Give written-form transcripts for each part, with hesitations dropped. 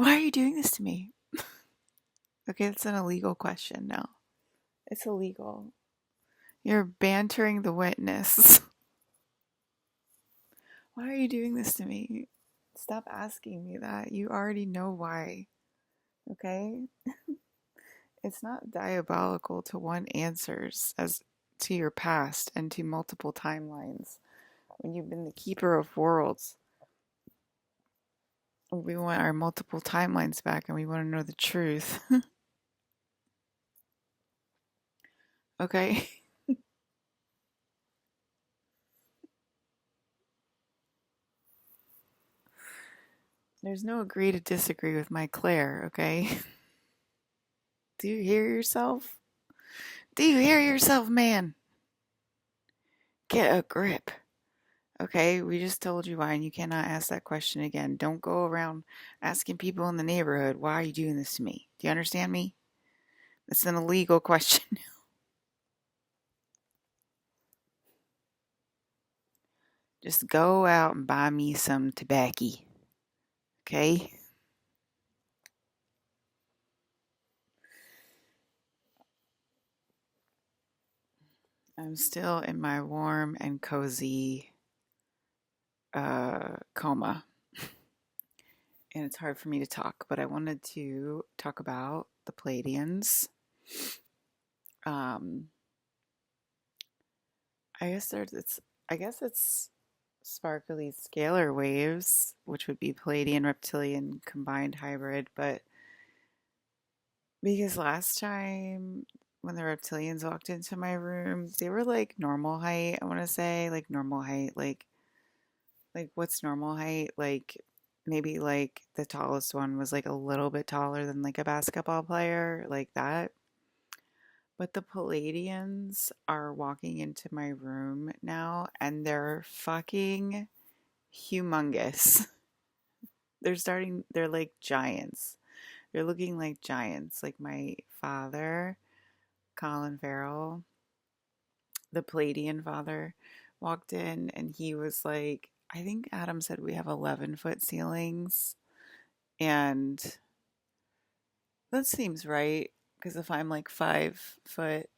Why are you doing this to me? Okay, it's an illegal question now. It's illegal. You're bantering the witness. Why are you doing this to me? Stop asking me that. You already know why. Okay? It's not diabolical to want answers as to your past and to multiple timelines. When you've been the keeper of worlds, we want our multiple timelines back and we want to know the truth. Okay? There's no agree to disagree with my Claire, okay? Do you hear yourself? Do you hear yourself, man? Get a grip. Okay, we just told you why, and you cannot ask that question again. Don't go around asking people in the neighborhood, why are you doing this to me? Do you understand me? It's an illegal question. Just go out and buy me some tobacco. Okay? I'm still in my warm and cozy coma. And it's hard for me to talk, but I wanted to talk about the Pleiadians. Um, I guess it's sparkly scalar waves, which would be Palladian reptilian combined hybrid, but because last time when the reptilians walked into my room, they were like normal height, I want to say, like normal height, like what's normal height? Like maybe like the tallest one was like a little bit taller than like a basketball player, like that. But the Palladians are walking into my room now and they're fucking humongous. They're like giants. They're looking like giants. Like my father, Colin Farrell, the Palladian father, walked in and he was like, I think Adam said we have 11-foot ceilings. And that seems right. Because if I'm like 5 foot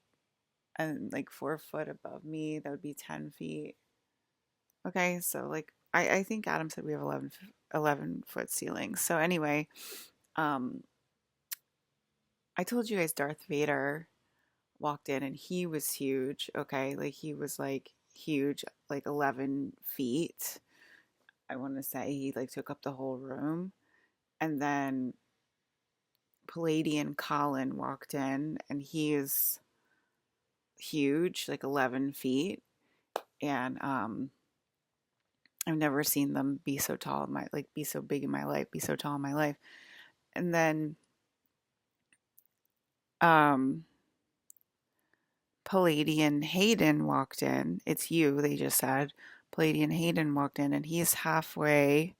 and like 4 foot above me, that would be 10 feet. Okay, so like I think Adam said we have 11-foot ceilings. So anyway, um, I told you guys Darth Vader walked in and he was huge. Okay, like he was like huge, like 11 feet. I want to say he like took up the whole room. And then Palladian Colin walked in and he is huge, like 11 feet. And I've never seen them be so tall in my like be so big in my life, be so tall in my life. And then um Palladian Hayden walked in. It's you, they just said. Palladian Hayden walked in and he's halfway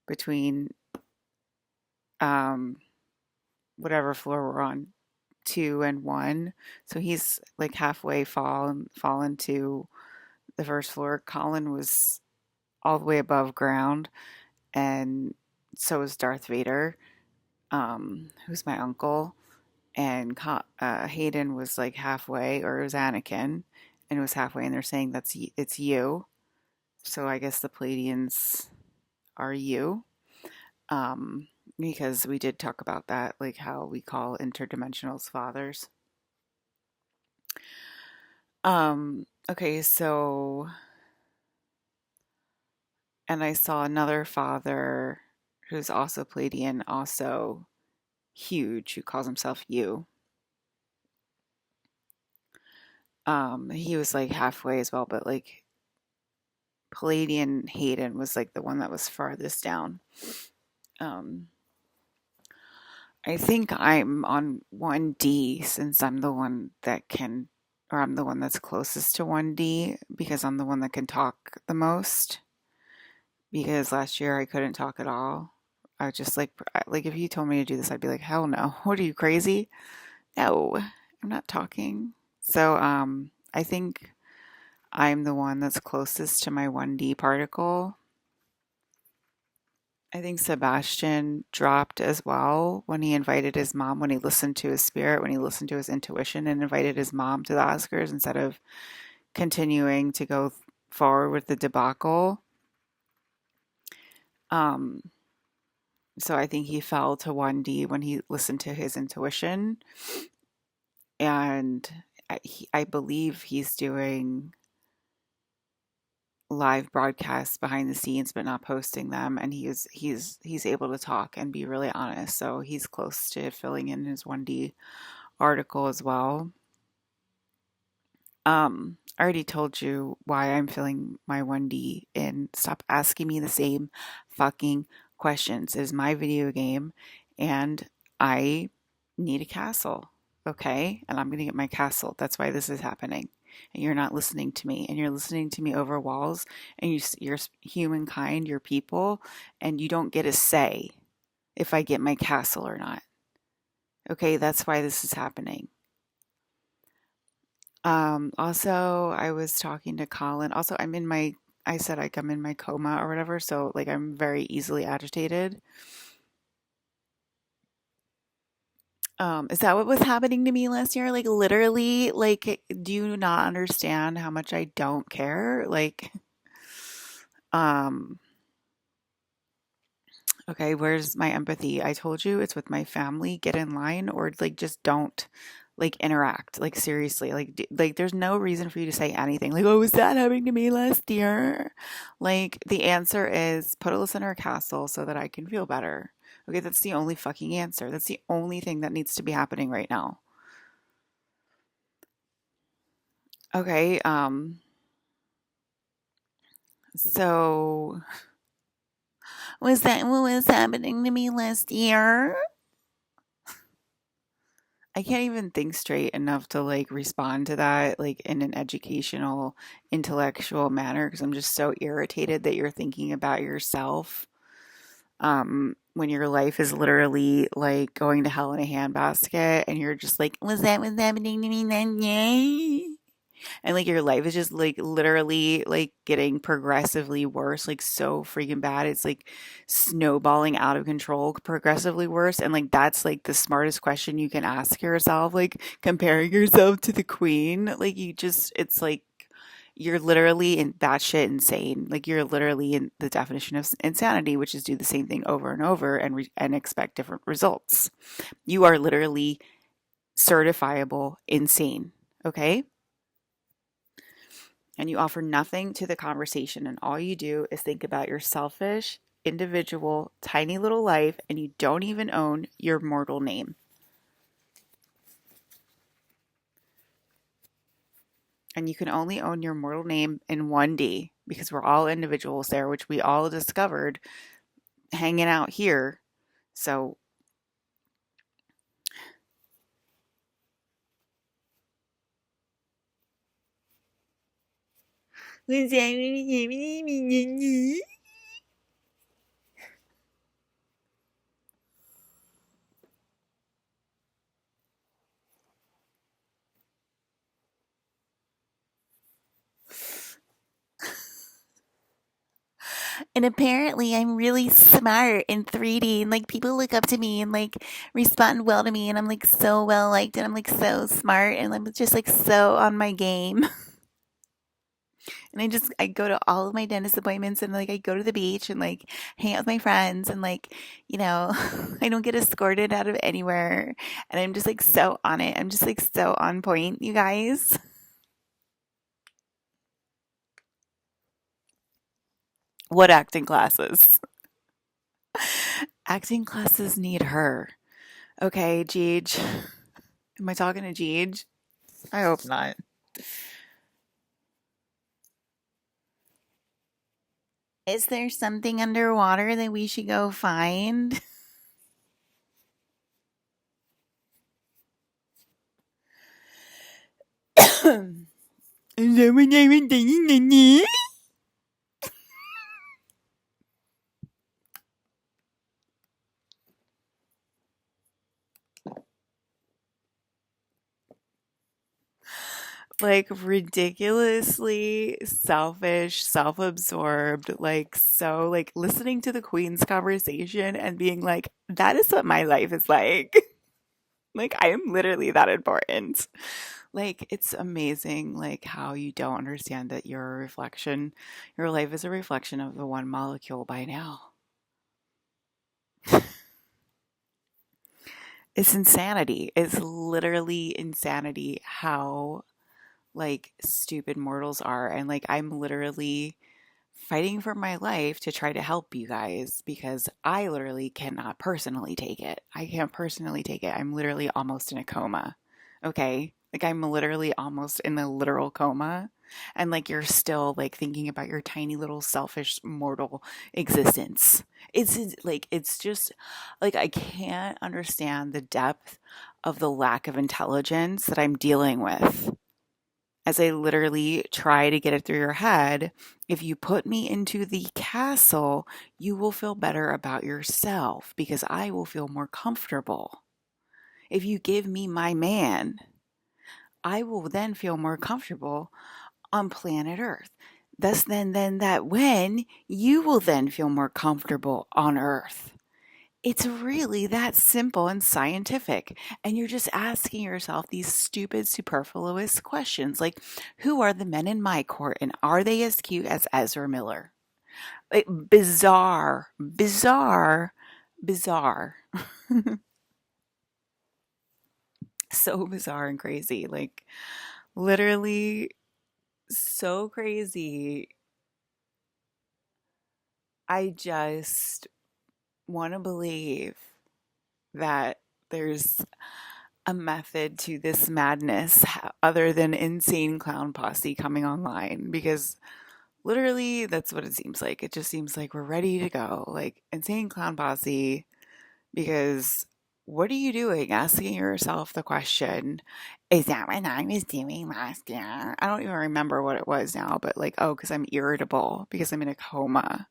between um whatever floor we're on, 2 and 1. So he's like halfway fallen to the first floor. Colin was all the way above ground, and so was Darth Vader, who's my uncle. And Hayden was like halfway, or it was Anakin, and it was halfway. And they're saying it's you. So I guess the Palladians are you. Because we did talk about that, like how we call interdimensionals fathers. Okay, so, and I saw another father who's also Palladian, also huge, who calls himself you. He was like halfway as well, but like Palladian Hayden was like the one that was farthest down. Um, I think I'm on 1D since I'm the one that can, or I'm the one that's closest to 1D because I'm the one that can talk the most. Because last year I couldn't talk at all. I was just like if you told me to do this, I'd be like, hell no. What are you crazy? No, I'm not talking. So I think I'm the one that's closest to my 1D particle. I think Sebastian dropped as well when he invited his mom, when he listened to his spirit, when he listened to his intuition and invited his mom to the Oscars instead of continuing to go forward with the debacle. Um, so I think he fell to 1D when he listened to his intuition. And I believe he's doing live broadcasts behind the scenes but not posting them, and he's able to talk and be really honest, so he's close to filling in his 1D article as well. I already told you why I'm filling my 1D in. Stop asking me the same fucking questions. It is my video game and I need a castle. Okay? And I'm going to get my castle. That's why this is happening. And you're not listening to me. And you're listening to me over walls. And you're humankind, you're people. And you don't get a say if I get my castle or not. Okay? That's why this is happening. Also, I was talking to Colin. Also, I said like I'm in my coma or whatever, so like I'm very easily agitated. Is that what was happening to me last year? Like literally, like, do you not understand how much I don't care? Like, um, okay, where's my empathy? I told you it's with my family. Get in line or like just don't like interact. Like seriously, like there's no reason for you to say anything. Like, oh, was that happening to me last year? Like the answer is put Alyssa in her castle so that I can feel better. Okay, that's the only fucking answer. That's the only thing that needs to be happening right now. Okay, so was that what was happening to me last year? I can't even think straight enough to like respond to that like in an educational, intellectual manner because I'm just so irritated that you're thinking about yourself when your life is literally like going to hell in a handbasket and you're just like, was that what's happening to me then? Yay. And like your life is just like literally like getting progressively worse, like so freaking bad. It's like snowballing out of control, progressively worse. And like that's like the smartest question you can ask yourself, like comparing yourself to the queen. Like you just, it's like you're literally in batshit insane. Like you're literally in the definition of insanity, which is do the same thing over and over and and expect different results. You are literally certifiable insane. Okay, and you offer nothing to the conversation, and all you do is think about your selfish, individual, tiny little life, and you don't even own your mortal name. And you can only own your mortal name in 1D because we're all individuals there, which we all discovered hanging out here. So, and apparently I'm really smart in 3D and like people look up to me and like respond well to me and I'm like so well liked and I'm like so smart and I'm just like so on my game. And I go to all of my dentist appointments and like I go to the beach and like hang out with my friends and like, you know, I don't get escorted out of anywhere. And I'm just like so on it. I'm just like so on point, you guys. What acting classes? Acting classes need her. Okay, Jeej. Am I talking to Jeej? I hope not. Is there something underwater that we should go find? Is that what I'm thinking? like ridiculously selfish, self-absorbed, like so like listening to the Queen's conversation and being like, that is what my life is like. Like I am literally that important. Like it's amazing like how you don't understand that you're a reflection. Your life is a reflection of the one molecule by now. It's insanity. It's literally insanity how like stupid mortals are. And like I'm literally fighting for my life to try to help you guys because I literally cannot personally take it. I can't personally take it. I'm literally almost in a coma. Okay? Like I'm literally almost in a literal coma. And like you're still like thinking about your tiny little selfish mortal existence. It's just like I can't understand the depth of the lack of intelligence that I'm dealing with as I literally try to get it through your head. If you put me into the castle, you will feel better about yourself because I will feel more comfortable. If you give me my man, I will then feel more comfortable on planet Earth. Thus, then that when you will then feel more comfortable on Earth. It's really that simple and scientific. And you're just asking yourself these stupid, superfluous questions like, who are the men in my court and are they as cute as Ezra Miller? Like, bizarre, bizarre, bizarre. So bizarre and crazy. Like, literally so crazy. I just want to believe that there's a method to this madness other than insane clown posse coming online because literally that's what it seems like. It just seems like we're ready to go. Like insane clown posse because what are you doing? Asking yourself the question, is that what I was doing last year? I don't even remember what it was now, but like, oh, because I'm irritable because I'm in a coma.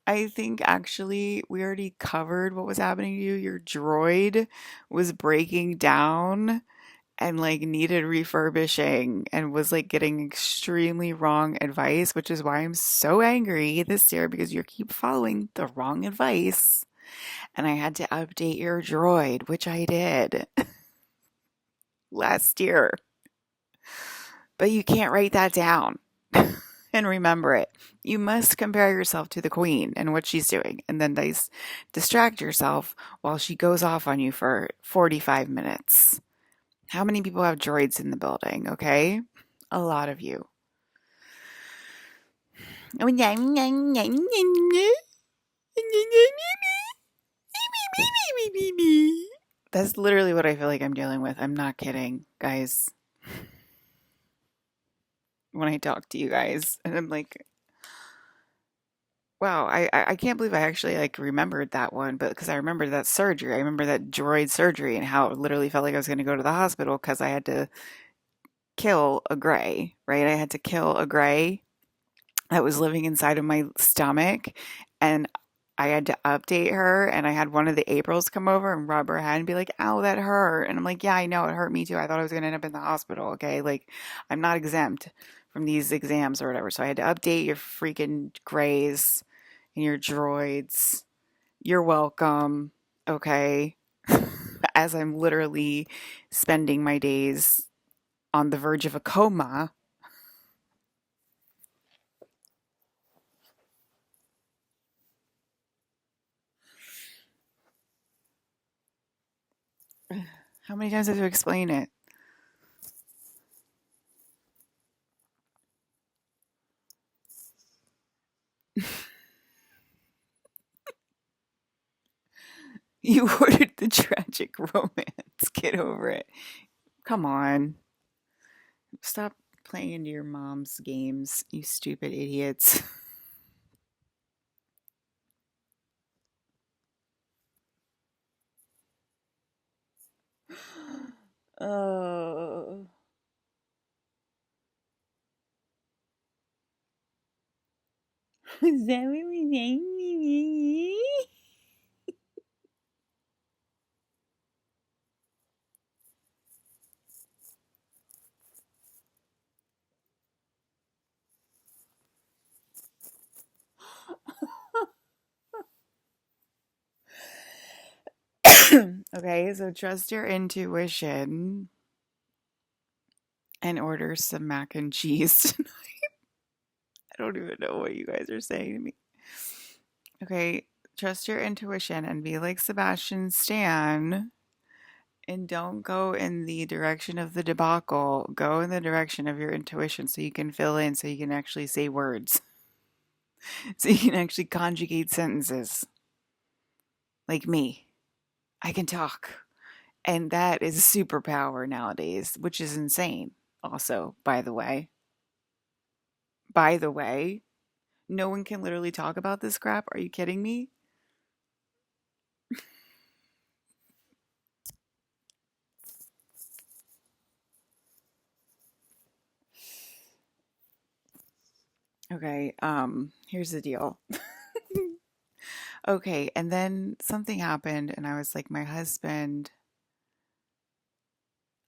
I think actually we already covered what was happening to you. Your droid was breaking down and like needed refurbishing and was like getting extremely wrong advice, which is why I'm so angry this year because you keep following the wrong advice. And I had to update your droid, which I did last year. But you can't write that down. And remember it. You must compare yourself to the queen and what she's doing, and then distract yourself while she goes off on you for 45 minutes. How many people have droids in the building? Okay, a lot of you. That's literally what I feel like I'm dealing with. I'm not kidding, guys. When I talk to you guys, and I'm like, wow, I can't believe I actually like remembered that one, but because I remembered that surgery, I remember that droid surgery and how it literally felt like I was going to go to the hospital because I had to kill a gray, right? I had to kill a gray that was living inside of my stomach, and I had to update her, and I had one of the Aprils come over and rub her head and be like, "Ow, that hurt," and I'm like, "Yeah, I know it hurt me too. I thought I was going to end up in the hospital." Okay, like I'm not exempt from these exams or whatever, so I had to update your freaking grays and your droids. You're welcome. Okay. As I'm literally spending my days on the verge of a coma. How many times have to explain it? You ordered the tragic romance. Get over it. Come on. Stop playing into your mom's games, you stupid idiots. Oh. Is that what we're saying? Okay, so trust your intuition and order some mac and cheese. I don't even know what you guys are saying to me. Okay, trust your intuition and be like Sebastian Stan and don't go in the direction of the debacle. Go in the direction of your intuition so you can fill in, so you can actually say words, so you can actually conjugate sentences like me. I can talk. And that is a superpower nowadays, which is insane. Also, by the way, no one can literally talk about this crap. Are you kidding me? Okay, here's the deal. Okay, and then something happened and I was like my husband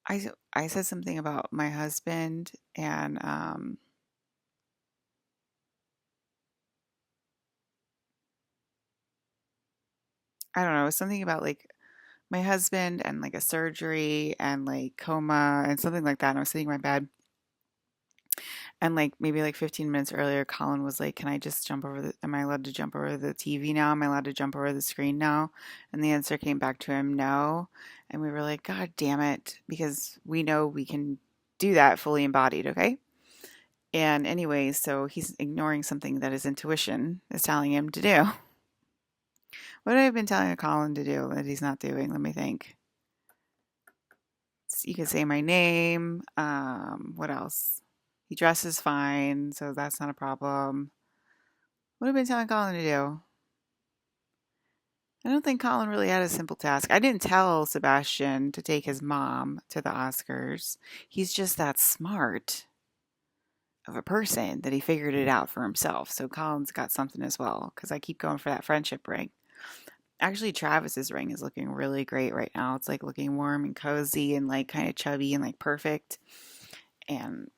I said something about my husband and I don't know, something about like my husband and like a surgery and like coma and something like that. And I was sitting in my bed and like maybe like 15 minutes earlier, Colin was like, "Can I just jump over am I allowed to jump over the TV now? Am I allowed to jump over the screen now?" And the answer came back to him, no. And we were like, "God damn it," because we know we can do that fully embodied, okay? And anyway, so he's ignoring something that his intuition is telling him to do. What have I been telling Colin to do that he's not doing? Let me think. You could say my name. What else? He dresses fine, so that's not a problem. What have I been telling Colin to do? I don't think Colin really had a simple task. I didn't tell Sebastian to take his mom to the Oscars. He's just that smart of a person that he figured it out for himself. So Colin's got something as well, because I keep going for that friendship ring. Actually, Travis's ring is looking really great right now. It's like looking warm and cozy and like kind of chubby and like perfect. And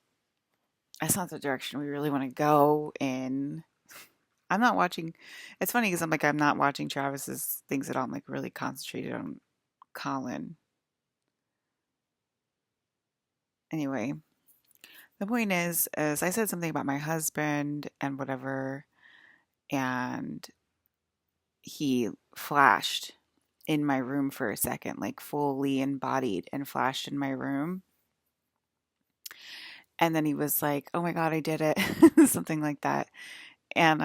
that's not the direction we really want to go in. I'm not watching. It's funny because I'm not watching Travis's things at all. I'm like really concentrated on Colin. Anyway, the point is I said something about my husband and whatever, and he flashed in my room for a second, like fully embodied and flashed in my room. And then he was like, "Oh my God, I did it," something like that. And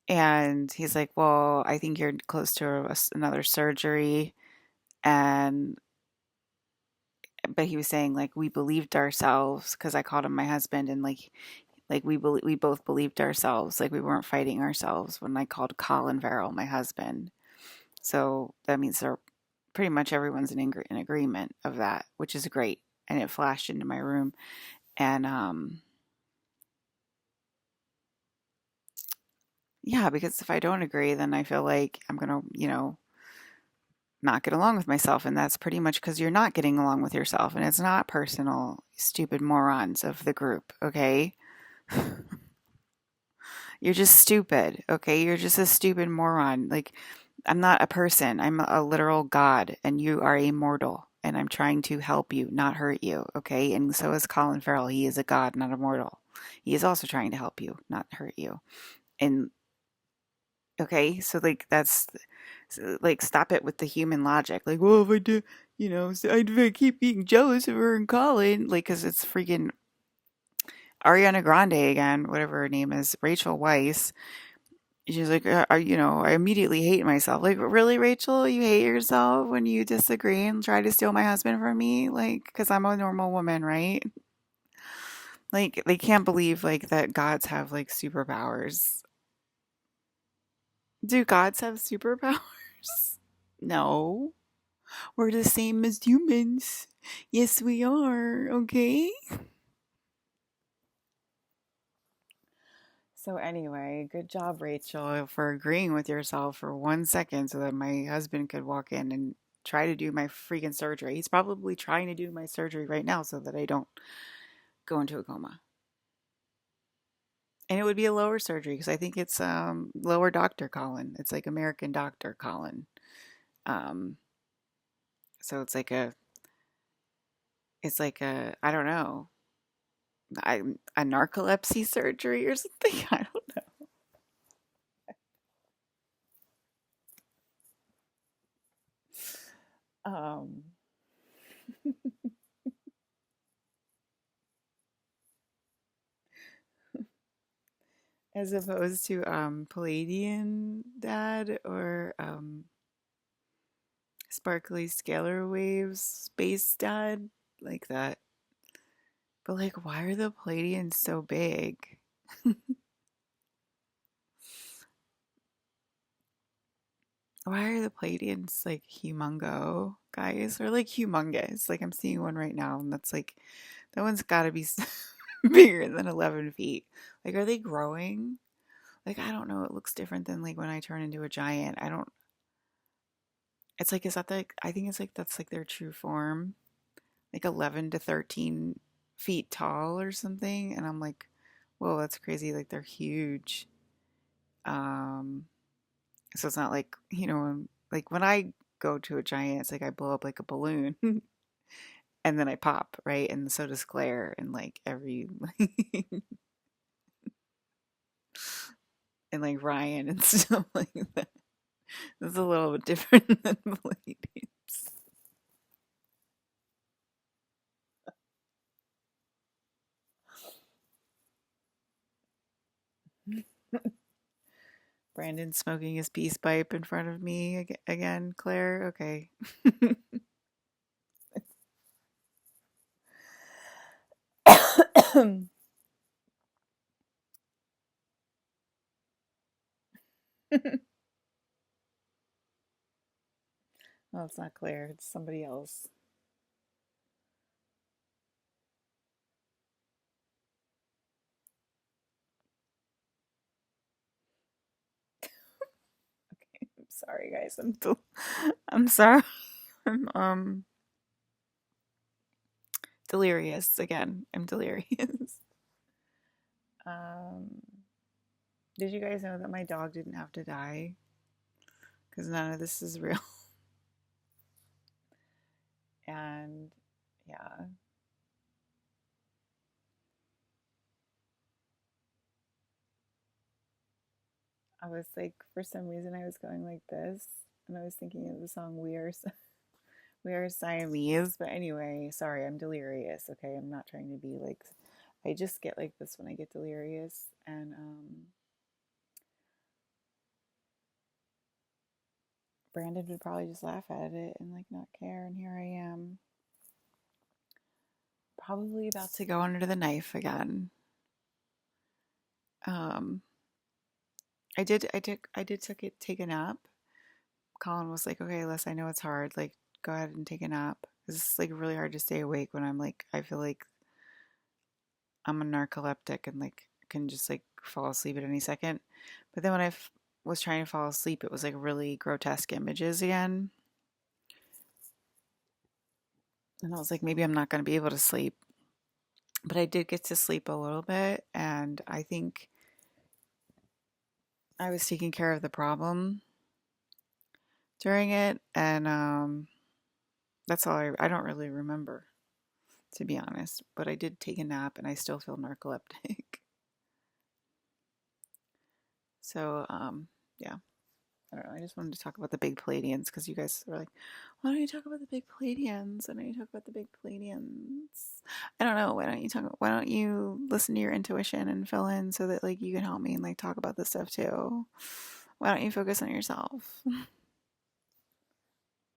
and he's like, "Well, I think you're close to another surgery." And but he was saying like we believed ourselves because I called him my husband, and like we both believed ourselves, like we weren't fighting ourselves when I called Colin Farrell my husband. So that means they're pretty much everyone's in agreement of that, which is great. And it flashed into my room, and yeah, because if I don't agree, then I feel like I'm gonna not get along with myself, and that's pretty much because you're not getting along with yourself, and it's not personal, stupid morons of the group, okay? You're just stupid, okay? You're just a stupid moron. Like, I'm not a person, I'm a literal god, and you are a mortal, and I'm trying to help you, not hurt you, okay? And so is Colin Farrell. He is a god, not a mortal. He is also trying to help you, not hurt you. And okay, so like that's like stop it with the human logic. Like, well, if I do, if I keep being jealous of her and Colin, like, because it's freaking Ariana Grande again, whatever her name is, Rachel Weisz. She's like, I immediately hate myself. Like, really, Rachel, you hate yourself when you disagree and try to steal my husband from me? Like, because I'm a normal woman, right? Like, they can't believe like that gods have like superpowers. Do gods have superpowers? No. We're the same as humans. Yes, we are. Okay. So, anyway, good job, Rachel, for agreeing with yourself for 1 second so that my husband could walk in and try to do my freaking surgery. He's probably trying to do my surgery right now so that I don't go into a coma. And it would be a lower surgery because I think it's lower doctor Colin. It's like American doctor Colin. Um, so it's like a I don't know, I, a narcolepsy surgery or something. I don't know. As opposed to Palladian dad or sparkly scalar waves space dad like that. But like, why are the Palladians so big? Why are the Palladians like humongo guys or like humongous? Like I'm seeing one right now, and that's like that one's got to be bigger than 11 feet. Like, are they growing? Like, I don't know. It looks different than like when I turn into a giant. I don't. It's like, is that like? I think it's like that's like their true form, like 11 to 13 feet tall or something. And I'm like, whoa, that's crazy. Like they're huge. Um, so it's not like like when I go to a giant, it's like I blow up like a balloon and then I pop, right? And so does Claire and like every and like Ryan and stuff like that. It's a little bit different than Palladiums. Brandon smoking his peace pipe in front of me again, Claire. Okay. Oh, it's not Claire. It's somebody else. Okay. I'm sorry, guys. I'm sorry. I'm delirious again. I'm delirious. Um, did you guys know that my dog didn't have to die? Because none of this is real. And yeah, I was like, for some reason, I was going like this, and I was thinking of the song We Are Siamese." But anyway, sorry, I'm delirious. Okay, I'm not trying to be like. I just get like this when I get delirious, and Brandon would probably just laugh at it and like not care. And here I am, probably about to go under the knife again. Um, I did take a nap. Colin was like, "Okay, Les, I know it's hard. Like, go ahead and take a nap. It's like really hard to stay awake when I'm like, I feel like I'm a narcoleptic and like can just like fall asleep at any second." But then when was trying to fall asleep, it was like really grotesque images again, and I was like, maybe I'm not going to be able to sleep. But I did get to sleep a little bit, and I think I was taking care of the problem during it, and that's all I don't really remember, to be honest. But I did take a nap, and I still feel narcoleptic. So yeah. I don't know. I just wanted to talk about the big Palladians because you guys were like, why don't you talk about the big Palladians? Why don't you talk about the big Palladians? I don't know. Why don't you listen to your intuition and fill in so that like you can help me and like talk about this stuff too? Why don't you focus on yourself?